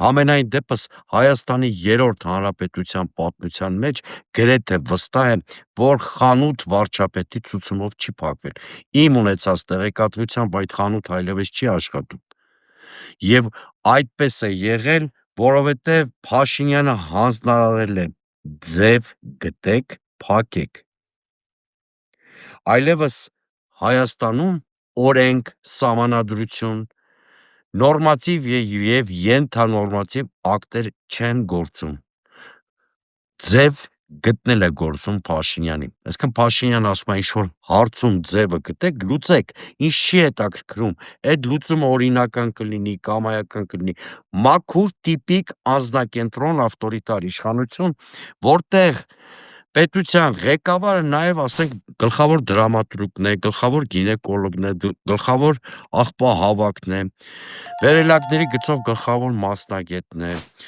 Համենայն դեպս Հայաստանի երրորդ հանրապետության պատմության մեջ գրեթե վստահ է, որ խանութ վարչապետի ցուցումով չի փակվել, իմ ունեցած տեղեկատվությամբ այդ խանութը այլևս չի աշխատում, և այդպես է եղել, որովհետև Փաշինյանը հանձնարարել է ձև գտեք, փակեք, այլևս Հայաստանում օրենք, սահմանադրություն, նորմատիվ և ենթանորմատիվ ակտեր չեն գործում, ձև գտնել է գործում Փաշինյանին, այսինքն Փաշինյանը ասում է ինչ-որ հարցում ձևը գտեք, լուծեք, ինձ չի հետաքրքրում, այդ լուծումը օրինական կլինի, կամայական կլինի, մաքուր տիպիկ անձնակենտրոն ավտորիտար իշխանություն, որտեղ պետության ղեկավարը նաև ասենք գլխավոր դրամատուրգն է, գլխավոր գինեկոլոգն է, գլխավոր աղբահավաքն է, վերելակների գծով գլխավոր մասնագետն է,